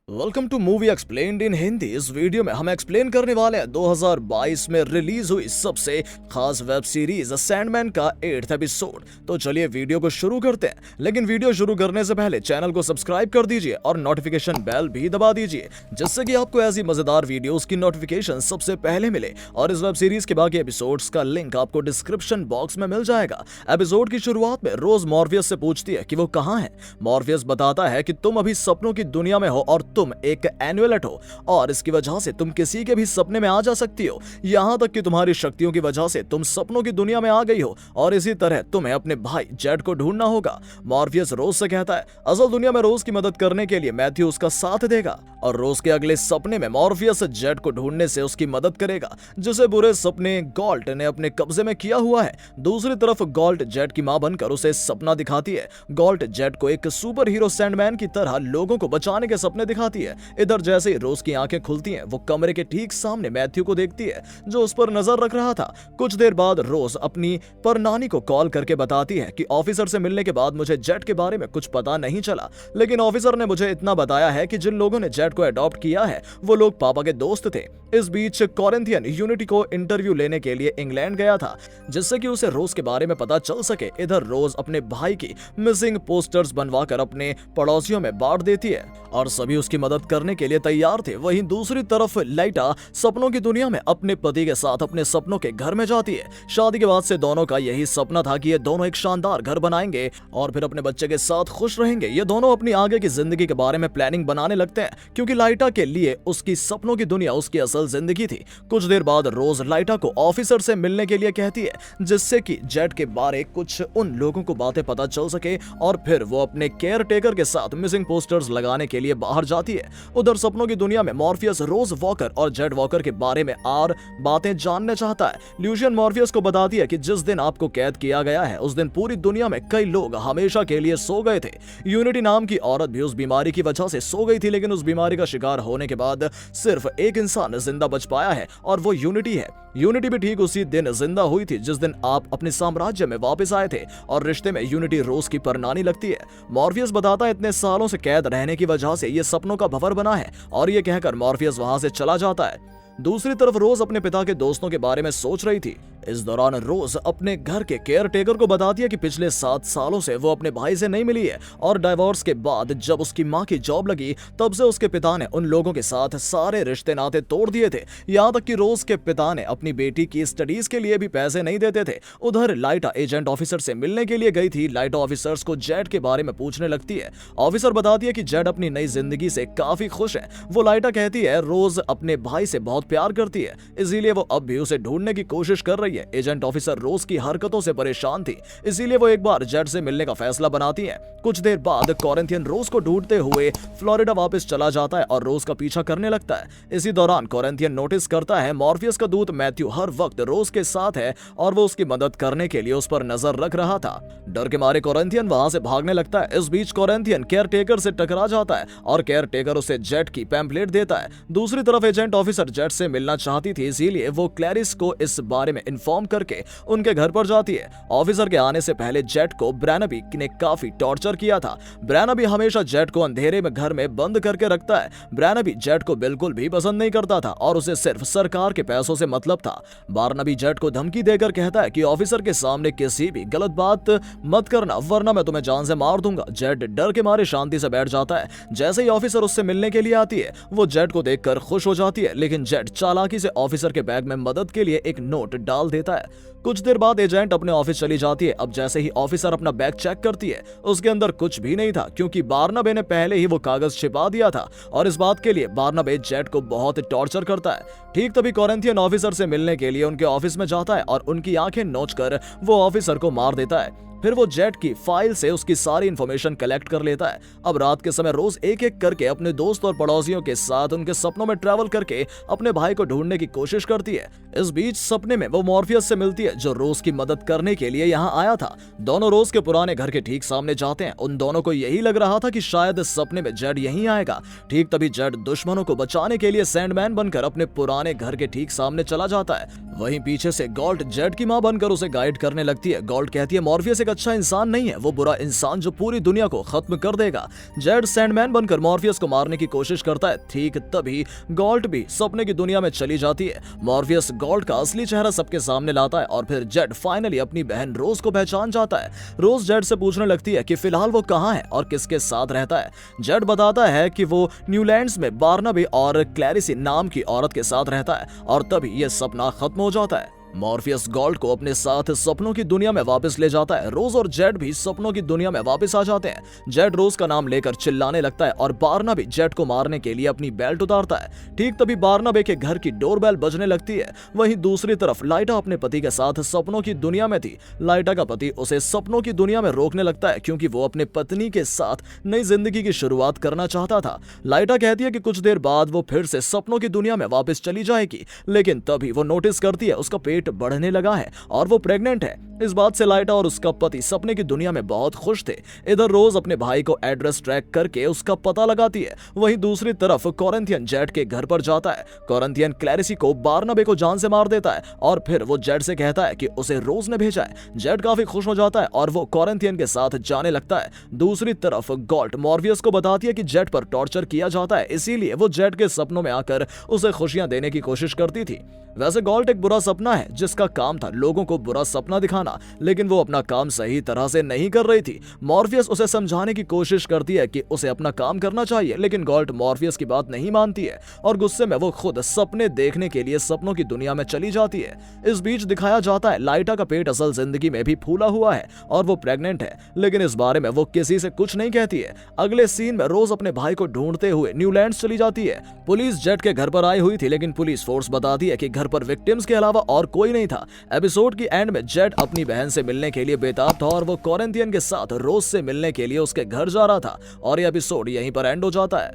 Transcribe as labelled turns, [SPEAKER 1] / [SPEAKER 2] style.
[SPEAKER 1] Welcome to movie explained in Hindi. इस video में हम एक्सप्लेन करने वाले हैं 2022 में रिलीज हुई सबसे खास वेब सीरीज सैंडमैन का 8th एपिसोड। तो चलिए वीडियो को शुरू करते हैं, लेकिन वीडियो शुरू करने से पहले चैनल को सब्सक्राइब कर दीजिए और नोटिफिकेशन बेल भी दबा दीजिए, जिससे कि आपको ऐसी मजेदार वीडियोस की नोटिफिकेशन सबसे पहले मिले। और इस वेब सीरीज के बाकी एपिसोड्स का लिंक आपको डिस्क्रिप्शन बॉक्स में मिल जाएगा। एपिसोड की शुरुआत में रोज मॉर्फियस से पूछती है कि वो कहाँ है। मॉर्फियस बताता है कि तुम अभी सपनों की दुनिया में हो और तुम एक एनुएलेट हो और इसकी वजह से तुम किसी के भी सपने में आ जा सकती हो। यहाँ तक कि तुम्हारी शक्तियों की वजह से तुम सपनों की दुनिया में आ गई हो और इसी तरह तुम्हें अपने भाई जेड को ढूंढना होगा। मॉर्फियस रोज से कहता है असल दुनिया में रोज की मदद करने के लिए मैथ्यू उसका साथ देगा और रोज के अगले सपने में मॉर्फियस जेड को ढूंढने से उसकी मदद करेगा, जिसे बुरे सपने गॉल्ट ने अपने कब्जे में किया हुआ है। दूसरी तरफ गॉल्ट जेड की मां बनकर उसे सपना दिखाती है। गॉल्ट जेड को एक सुपर हीरो सैंडमैन की तरह लोगों को बचाने के सपने दिखाती है। इधर जैसे ही रोज की आंखें खुलती हैं, वो कमरे के ठीक सामने मैथ्यू को देखती है, जो उस पर नजर रख रहा था। कुछ देर बाद रोज अपनी परनानी को कॉल करके बताती है कि ऑफिसर से मिलने के बाद मुझे जेड के बारे में कुछ पता नहीं चला, लेकिन ऑफिसर ने मुझे इतना बताया है कि जिन लोगों ने जेड को अडॉप्ट किया है वो लोग पापा के दोस्त थे। इस बीच कॉरिंथियन यूनिटी को इंटरव्यू लेने के लिए इंग्लैंड गया था, जिससे कि उसे रोज के बारे में पता चल सके। इधर रोज अपने भाई की मिसिंग पोस्टर्स बनवाकर अपने पड़ोसियों में बांट देती है और सभी उसकी मदद करने के लिए तैयार थे। वहीं दूसरी तरफ लाइटा सपनों की दुनिया में अपने पति के साथ अपने सपनों के घर में जाती है। शादी के बाद से दोनों का यही सपना था कि ये दोनों एक शानदार घर बनाएंगे और फिर अपने बच्चे के साथ खुश रहेंगे। ये दोनों अपनी आगे की जिंदगी के बारे में प्लानिंग बनाने लगते हैं, क्योंकि लाइटा के लिए उसकी सपनों की दुनिया उसकी असल जिंदगी थी। कुछ देर बाद रोज लाइटा को ऑफिसर से मिलने के लिए कहती है, जिससे कि जेड के बारे कुछ उन लोगों को बातें पता चल सके और फिर वो अपने केयर टेकर के साथ मिसिंग पोस्टर्स लगाने के लिए बाहर जाती है। उधर सपनों की दुनिया में मॉर्फियस रोज वॉकर और जेड वॉकर के बारे में और बातें जानने चाहता है। ल्यूशियन मॉर्फियस को बताती है कि जिस दिन आपको कैद किया गया है उस दिन पूरी दुनिया में कई लोग हमेशा के लिए सो गए थे। यूनिटी नाम की औरत भी उस बीमारी की वजह से सो गई थी, लेकिन उस बीमारी का शिकार होने के बाद सिर्फ एक इंसान जिंदा बच पाया है और वो यूनिटी है। यूनिटी भी ठीक उसी दिन जिंदा हुई थी जिस दिन आप अपने साम्राज्य में वापस आए थे और रिश्ते में यूनिटी रोज की परनानी लगती है। मॉर्फियस बताता है इतने सालों से कैद रहने की वजह से ये सपनों का भंवर बना है और ये कहकर मॉर्फियस वहां से चला जाता है। दूसरी तरफ रोज अपने पिता के दोस्तों के बारे में सोच रही थी। इस दौरान रोज अपने घर के केयर टेकर को बताती है कि पिछले 7 सालों से वो अपने भाई से नहीं मिली है और डाइवोर्स के बाद जब उसकी मां की जॉब लगी तब से उसके पिता ने उन लोगों के साथ सारे रिश्ते नाते तोड़ दिए थे। यहाँ तक कि रोज के पिता ने अपनी बेटी की स्टडीज के लिए भी पैसे नहीं देते थे। उधर लाइटा एजेंट ऑफिसर से मिलने के लिए गई थी। लाइटा ऑफिसर्स को जेड के बारे में पूछने लगती है। ऑफिसर बताती है कि जेड अपनी नई जिंदगी से काफी खुश है। वो लाइटा कहती है रोज अपने भाई से बहुत प्यार करती है, इसीलिए वो अब भी उसे ढूंढने की कोशिश कर रही है। एजेंट ऑफिसर रोज की हरकतों से परेशान थी, इसीलिए वो एक बार जेड से मिलने का फैसला बनाती है। कुछ देर बाद कॉरिंथियन रोज को ढूंढते हुए फ्लोरिडा वापस चला जाता है और रोज का पीछा करने लगता है। इसी दौरान कॉरिंथियन नोटिस करता है मॉर्फियस का दूत मैथ्यू हर वक्त रोज के साथ है और वो उसकी मदद करने के लिए उस पर नजर रख रहा था। डर के मारे कॉरिंथियन वहां से भागने लगता है। इस बीच कॉरिंथियन केयर टेकर से टकरा जाता है और केयर टेकर उसे जेड की पैम्पलेट देता है। दूसरी तरफ एजेंट ऑफिसर जेड से मिलना चाहती थी, इसीलिए वो क्लैरिस को इस बारे में इन्फॉर्म करके उनके घर पर जाती है। ऑफिसर के आने से पहले जेड को ब्रैनबी ने काफी टॉर्चर किया था। ब्रैनबी हमेशा जेड को अंधेरे में घर में बंद करके रखता है। ब्रैनबी जेड को बिल्कुल भी पसंद नहीं करता था और उसे सिर्फ सरकार के पैसों से मतलब था। बारनबी जेड को धमकी देकर कहता है कि ऑफिसर के सामने किसी भी गलत बात मत करना, वरना मैं तुम्हें जान से मार दूंगा। जेड डर के मारे शांति से बैठ जाता है। जैसे ही ऑफिसर उससे मिलने के लिए आती है, वो जेड को देखकर खुश हो जाती है, लेकिन जेड चालाकी से ऑफिसर के बैग में मदद के लिए एक नोट डाल देता है। कुछ देर बाद एजेंट अपने ऑफिस चली जाती है। अब जैसे ही ऑफिसर अपना बैग चेक करती है, उसके अंदर कुछ भी नहीं था, क्योंकि बारनबे ने पहले ही वो कागज छिपा दिया था और इस बात के लिए बारनबे जेड को बहुत टॉर्चर करता है। ठीक तभी कॉरिंथियन ऑफिसर से मिलने के लिए उनके ऑफिस में जाता है और उनकी आंखें नोचकर वो ऑफिसर को मार देता है। फिर वो जेड की फाइल से उसकी सारी इंफॉर्मेशन कलेक्ट कर लेता है। अब रात के समय रोज एक एक करके अपने दोस्त और पड़ोसियों के साथ उनके सपनों में ट्रैवल करके अपने भाई को ढूंढने की कोशिश करती है। इस बीच सपने में वो मॉर्फियस से मिलती है, जो रोज की मदद करने के लिए यहाँ आया था। दोनों रोज के पुराने घर के ठीक सामने जाते हैं। उन दोनों को यही लग रहा था कि शायद सपने में जेड यहीं आएगा। ठीक तभी जेड दुश्मनों को बचाने के लिए सैंडमैन बनकर अपने पुराने घर के ठीक सामने चला जाता है। वहीं पीछे से गॉल्ट जेड की मां बनकर उसे गाइड करने लगती है। गॉल्ट कहती है मॉर्फियस एक अच्छा इंसान नहीं है, वो बुरा इंसान जो पूरी दुनिया को खत्म कर देगा। जेड सैंडमैन बनकर मॉर्फियस को मारने की कोशिश करता है। ठीक तभी गॉल्ट भी सपने की दुनिया में चली जाती है। मॉर्फियस गॉल्ट का असली चेहरा सबके सामने लाता है और फिर जेड फाइनली अपनी बहन रोज को पहचान जाता है। रोज जेड से पूछने लगती है कि फिलहाल वो कहाँ है और किसके साथ रहता है। जेड बताता है कि वो न्यूलैंड्स में बार्नाबी और क्लैरिसी नाम की औरत के साथ रहता है और तभी यह सपना खत्म हो जाता है। मॉर्फियस गॉल्ट को अपने साथ सपनों की दुनिया में वापस ले जाता है। रोज और जेड भी सपनों की दुनिया में वापस आ जाते हैं। जेड रोज का नाम लेकर चिल्लाने लगता है और बार्नाबी जेड को मारने के लिए अपनी बेल्ट उतारता है। ठीक तभी बार्नाबे के घर की डोरबेल बजने लगती है। वहीं दूसरी तरफ लाइटा अपने पति के साथ सपनों की दुनिया में थी। लाइटा का पति उसे सपनों की दुनिया में रोकने लगता है क्योंकि वो अपने पत्नी के साथ नई जिंदगी की शुरुआत करना चाहता था। लाइटा कहती है कि कुछ देर बाद वो फिर से सपनों की दुनिया में वापस चली जाएगी, लेकिन तभी वो नोटिस करती है उसका पेट बढ़ने लगा है और वो प्रेग्नेंट है। इस बात से लाइटा और उसका पति सपने की दुनिया में बहुत खुश थे। इधर रोज अपने भाई को एड्रेस ट्रैक करके उसका पता लगाती है। वहीं दूसरी तरफ कोरिंथियन जेड के घर पर जाता है। कोरिंथियन क्लैरिसी को बार्नाबे को जान से मार देता है और फिर वो जेड से कहता है कि उसे रोज ने भेजा है। जेड काफी खुश हो जाता है और वो कोरिंथियन के साथ जाने लगता है। दूसरी तरफ गॉल्ट मॉर्फियस को बताती है कि जेड पर टॉर्चर किया जाता है, इसीलिए वो जेड के सपनों में आकर उसे खुशियां देने की कोशिश करती थी। वैसे गॉल्ट एक बुरा सपना है जिसका काम था लोगों को बुरा सपना दिखाना, लेकिन वो अपना काम सही तरह से नहीं कर रही थी। मॉर्फियस उसे समझाने की कोशिश करती है कि उसे अपना काम करना चाहिए, लेकिन गॉल्ट मॉर्फियस की बात नहीं मानती है और गुस्से में वो खुद सपने देखने के लिए सपनों की दुनिया में चली जाती है। इस बीच दिखाया जाता है लाइटा का पेट असल जिंदगी में भी फूला हुआ है और वो प्रेग्नेंट है, लेकिन इस बारे में वो किसी से कुछ नहीं कहती है। अगले सीन में रोज अपने भाई को ढूंढते हुए न्यूलैंड्स चली जाती है। पुलिस जेड के घर पर आई हुई थी, लेकिन पुलिस फोर्स बताती है कि घर पर विक्टिम्स के अलावा और कोई नहीं था। एपिसोड की एंड में जेड अपनी बहन से मिलने के लिए बेताब था और वो कोरिंथियन के साथ रोज से मिलने के लिए उसके घर जा रहा था और यह एपिसोड यहीं पर एंड हो जाता है।